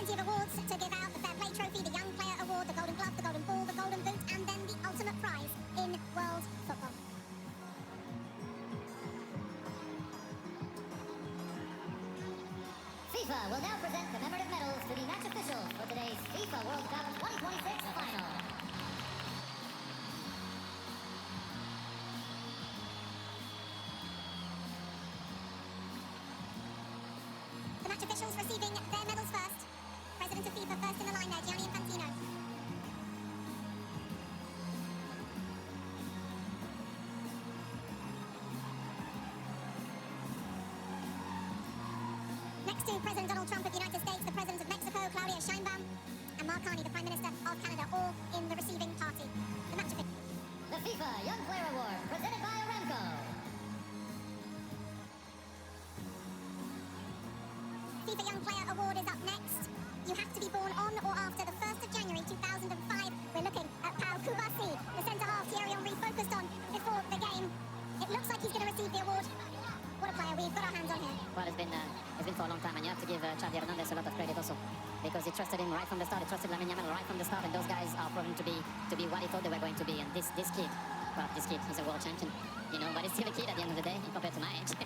plenty of awards to give out: the Fair Play Trophy, the Young Player Award, the Golden Glove, the Golden Ball, the Golden Boot, and then the ultimate prize in world football. FIFA will now present commemorative medals to the match officials for today's FIFA World Cup 2026 final. The match officials receiving their medals first. President of FIFA first in the line there, Gianni Infantino. Next to President Donald Trump of the United States, the President of Mexico, Claudia Sheinbaum, and Mark Carney, the Prime Minister of Canada, all in the receiving party. The match officials. The FIFA Young Player Award, presented by Aramco. FIFA Young Player Award is up next. You have to be born on or after the 1st of January 2005. We're looking at Pau Kubasi, the centre-half Thierry Henry focused on before the game. It looks like he's going to receive the award. What a player, we've got our hands on him. Well, it's been for a long time, and you have to give Xavi Hernandez a lot of credit also, because he trusted him right from the start. He trusted Lamine Yamal right from the start, and those guys are proven to be what he thought they were going to be. And this kid, he's a world champion, you know, but he's still a kid at the end of the day compared to my age.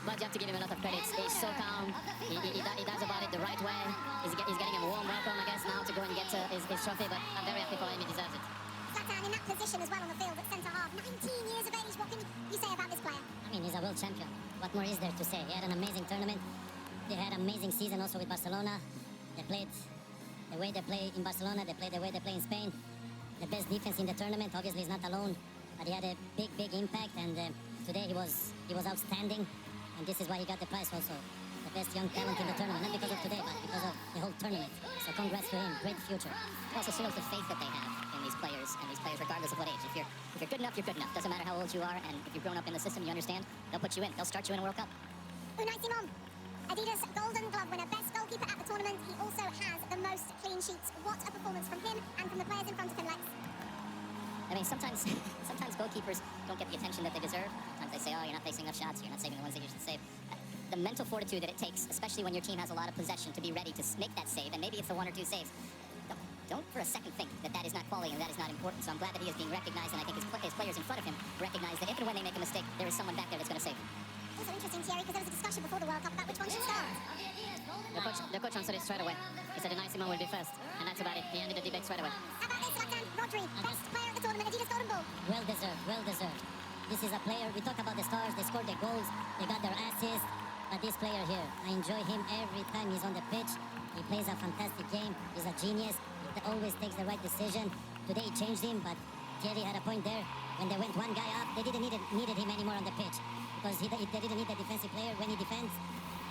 But you have to give him a lot of credit. He's so calm. He does about it the right way. He's getting a warm welcome, I guess, now to go and get his trophy. But I'm very happy for him. He deserves it. Zlatan in that position as well on the field at centre-half. 19 years of age. What can you say about this player? I mean, he's a world champion. What more is there to say? He had an amazing tournament. They had an amazing season also with Barcelona. They played the way they play in Barcelona. They played the way they play in Spain. The best defense in the tournament. Obviously, he's not alone, but he had a big impact. And today he was outstanding. And this is why he got the prize also. The best young talent in the tournament. Not because of today, but because of the whole tournament. So congrats to him. Great future. It also shows the faith that they have in these players, regardless of what age. If you're good enough, you're good enough. Doesn't matter how old you are, and if you've grown up in the system, you understand, they'll put you in. They'll start you in a World Cup. Unai Simon, Adidas Golden Glove winner, best goalkeeper at the tournament. He also has the most clean sheets. What a performance from him and from the players in front of him, Lex. I mean, sometimes goalkeepers don't get the attention that they deserve. Sometimes they say, oh, you're not facing enough shots, you're not saving the ones that you should save. The mental fortitude that it takes, especially when your team has a lot of possession, to be ready to make that save, and maybe it's the one or two saves. Don't for a second think that is not quality and that is not important. So I'm glad that he is being recognized, and I think his players in front of him recognize that if and when they make a mistake, there is someone back there that's going to save him. Also interesting, Thierry, because there was a discussion before the World Cup about which one should start. The coach answered it straight away. He said Unai Simon will be first, and that's about it. He ended the debate straight away. How about this, Zlatan? Rodri, best player at the tournament, Adidas Golden Ball. Well deserved. This is a player, we talk about the stars, they scored their goals, they got their assists, but this player here, I enjoy him every time he's on the pitch. He plays a fantastic game, he's a genius, he always takes the right decision. Today he changed him, but Thierry had a point there. When they went one guy up, they didn't needed him anymore on the pitch, because they didn't need the defensive player when he defends,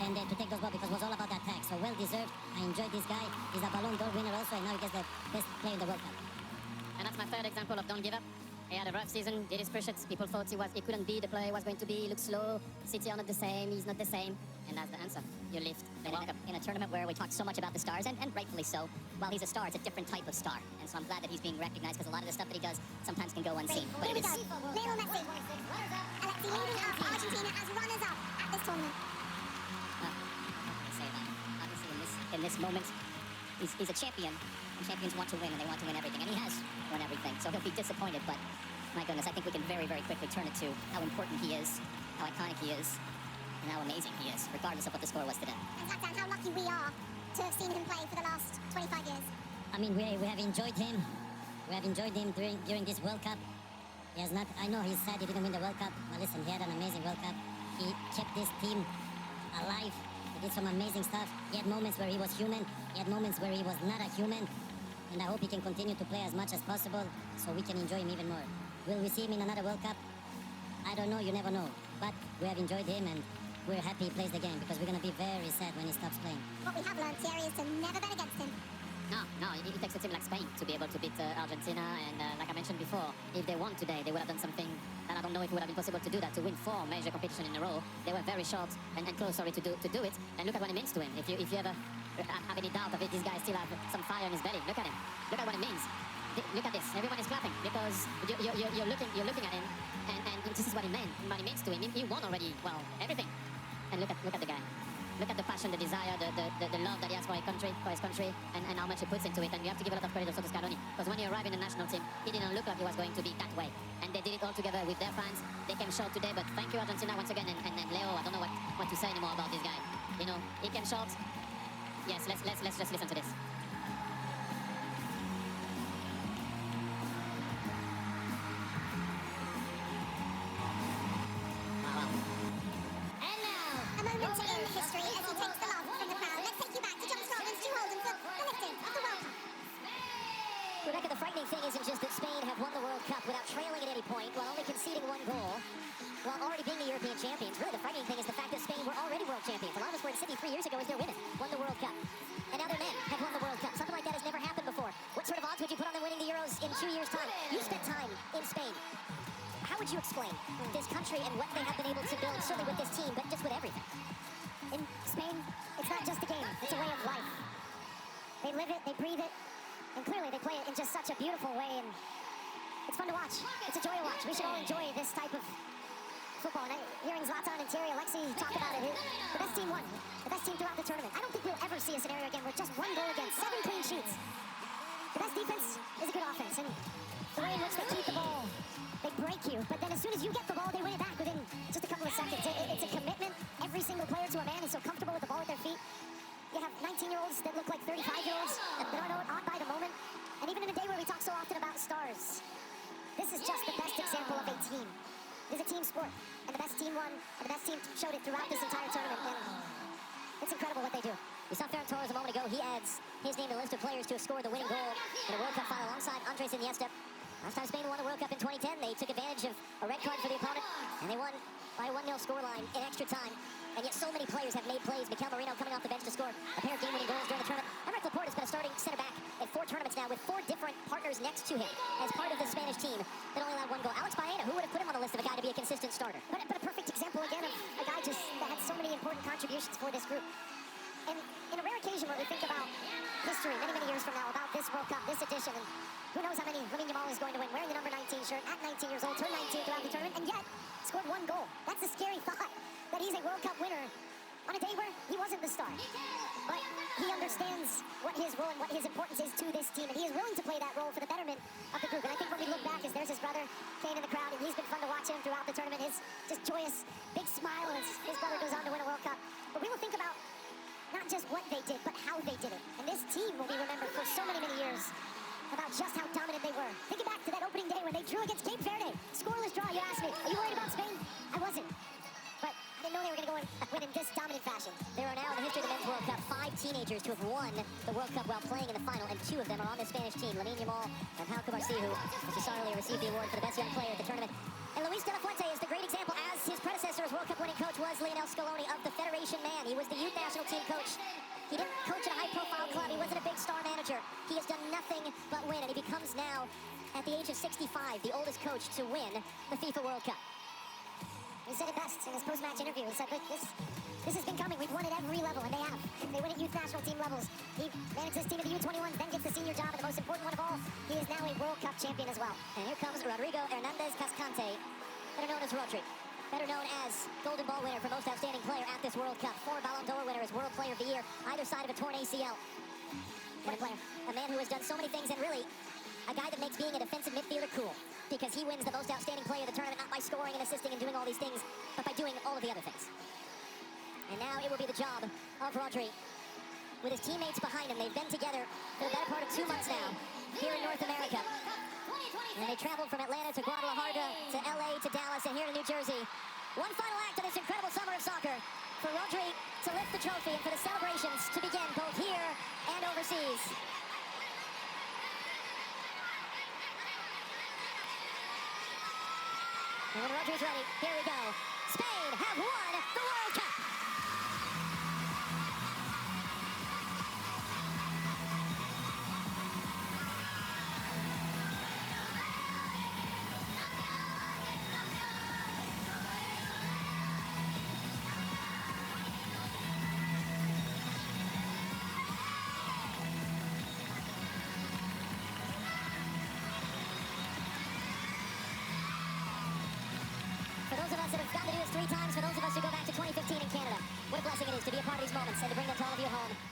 and to take those balls, because it was all about the attack. So well deserved. I enjoyed this guy. He's a Ballon d'Or winner also, and now he gets the best player in the World Cup. And that's my third example of don't give up. He had a rough season, did his push-ups. People thought he couldn't be the player he was going to be. He looked slow. City are not the same. He's not the same. And that's the answer. You lift the World Cup in a tournament where we talk so much about the stars, and rightfully so. While he's a star, it's a different type of star. And so I'm glad that he's being recognized, because a lot of the stuff that he does sometimes can go unseen. Here we go. Lionel Messi. Alexi leading up Argentina as runners-up at this tournament. What can I say about him? Obviously, in this moment, he's a champion. And champions want to win, and they want to win everything. And he has won everything. So he'll be disappointed, but my goodness, I think we can very, very quickly turn it to how important he is, how iconic he is, and how amazing he is, regardless of what the score was today. And Zlatan, how lucky we are to have seen him play for the last 25 years. I mean, we have enjoyed him. We have enjoyed him during this World Cup. He has not. I know he's sad he didn't win the World Cup, but listen, he had an amazing World Cup. He kept this team alive. He did some amazing stuff. He had moments where he was human. He had moments where he was not a human. And I hope he can continue to play as much as possible, so we can enjoy him even more. Will we see him in another World Cup? I don't know, you never know. But we have enjoyed him, and we're happy he plays the game, because we're going to be very sad when he stops playing. What we have learned, Thierry, is to never bet against him. No, it takes a team like Spain to be able to beat Argentina, and like I mentioned before, if they won today, they would have done something, and I don't know if it would have been possible to do that, to win 4 major competitions in a row. They were very short and close, to do it, and look at what it means to him. If you ever have any doubt of it, this guy still has some fire in his belly. Look at him. Look at what it means. Look at this. Everyone is clapping, because you're looking at him, and this is what it means to him. He won already, well, everything. And look at the guy. look at the passion, the desire, the love that he has for his country, and how much he puts into it. And you have to give a lot of credit also to Scaloni, because when he arrived in the national team, he didn't look like he was going to be that way. And they did it all together with their fans. They came short today, but thank you Argentina once again. And Leo, I don't know what to say anymore about this guy. You know, he came short. Yes, let's just listen to this. A moment in history as he takes the love from the crowd. Let's take you back to John Scotland's Stu Holden for the lifting of the World Cup. Rebecca, the frightening thing isn't just that Spain have won the World Cup without trailing at any point, while only conceding one goal, while already being the European champions. Really, the frightening thing is the fact that Spain were already world champions. A lot of us were in Sydney 3 years ago as their women won the World Cup. And now their men have won the World Cup. Something like that has never happened before. What sort of odds would you put on them winning the Euros in 2 years' time? You spent time in Spain. How would you explain this country and what they have been able to build, certainly with this team, but just with everything? In Spain, it's not just a game, it's a way of life. They live it, they breathe it, and clearly they play it in just such a beautiful way, and it's fun to watch. It's a joy to watch. We should all enjoy this type of football. And hearing Zlatan and Thierry Alexi talk about it, the best team won. The best team throughout the tournament. I don't think we'll ever see a scenario again where just one goal against, 7 clean sheets. The best defense is a good offense, and the way in which they keep the ball, they break you, but then as soon as you get the ball, they win it back within just a couple of seconds. It's a commitment. Every single player to a man is so comfortable with the ball at their feet. You have 19-year-olds that look like 35-year-olds that are on by the moment. And even in a day where we talk so often about stars, this is just the best example of a team. It is a team sport, and the best team won, and the best team showed it throughout this entire tournament. And it's incredible what they do. We saw Ferran Torres a moment ago. He adds his name to the list of players to have scored the winning goal in a World Cup final alongside Andres Iniesta. Last time Spain won the World Cup in 2010, they took advantage of a red card for the opponent, and they won by a 1-0 scoreline in extra time. And yet so many players have made plays. Mikel Merino coming off the bench to score a pair of game-winning goals during the tournament. Emerick Laporte has been a starting center-back at 4 tournaments now with 4 different partners next to him as part of the Spanish team that only allowed 1 goal. Alex Baena, who would have put him on the list of a guy to be a consistent starter? But a perfect example again of a guy just that had so many important contributions for this group. And in a rare occasion where we think about history many, many years from now, about this World Cup, this edition, and who knows how many Lamine Yamal is going to win, wearing the number 19 shirt at 19 years old, turned 19 throughout the tournament, and yet scored 1 goal. That's a scary thought, that he's a World Cup winner on a day where he wasn't the star. But he understands what his role and what his importance is to this team, and he is willing to play that role for the betterment of the group. And I think when we look back, there's his brother, Kane, in the crowd, and he's been fun to watch him throughout the tournament. His just joyous, big smile as his brother goes on to win a World Cup. But we will think about not just what they did, but how they did it. And this team will be remembered for so many, many years about just how dominant they were. Thinking back to that opening day when they drew against Cape Verde. Scoreless draw, you asked me, are you worried about Spain? I wasn't. But I didn't know they were going to go and win in this dominant fashion. There are now in the history of the Men's World Cup 5 teenagers to have won the World Cup while playing in the final, and 2 of them are on the Spanish team. Lamine Yamal and Pau Cubarsí, who, as you saw earlier, received the award for the best young player at the tournament. And Luis de la Fuente is the great example, as his predecessor as World Cup winning coach was Lionel Scaloni of the Federation man. He was the youth national team coach. He didn't coach at a high-profile club. He wasn't a big star manager. He has done nothing but win, and he becomes now, at the age of 65, the oldest coach to win the FIFA World Cup. He said it best in his post-match interview. He said, look, this has been coming. We've won at every level, and they have. They win at youth national team levels. He manages his team at the U21, then gets the senior job, and the most important one of all, he is now a World Cup champion as well. And here comes Rodrigo Hernandez Cascante, better known as Rodri. Better known as Golden Ball winner for most outstanding player at this World Cup. 4 Ballon d'Or winner as World Player of the Year, either side of a torn ACL. What a player. A man who has done so many things, and really, a guy that makes being a defensive midfielder cool. Because he wins the most outstanding player of the tournament, not by scoring and assisting and doing all these things, but by doing all of the other things. And now it will be the job of Rodri. With his teammates behind him, they've been together for the better part of 2 months now, here in North America. And they traveled from Atlanta to Guadalajara, to LA, to Dallas, and here to New Jersey. One final act of this incredible summer of soccer for Rodri to lift the trophy and for the celebrations to begin both here and overseas. And when Rodri's ready, here we go. Spain have won the World Cup. For those of us that have gotten to do this 3 times, for those of us who go back to 2015 in Canada, those moments and to bring them to all of you at home.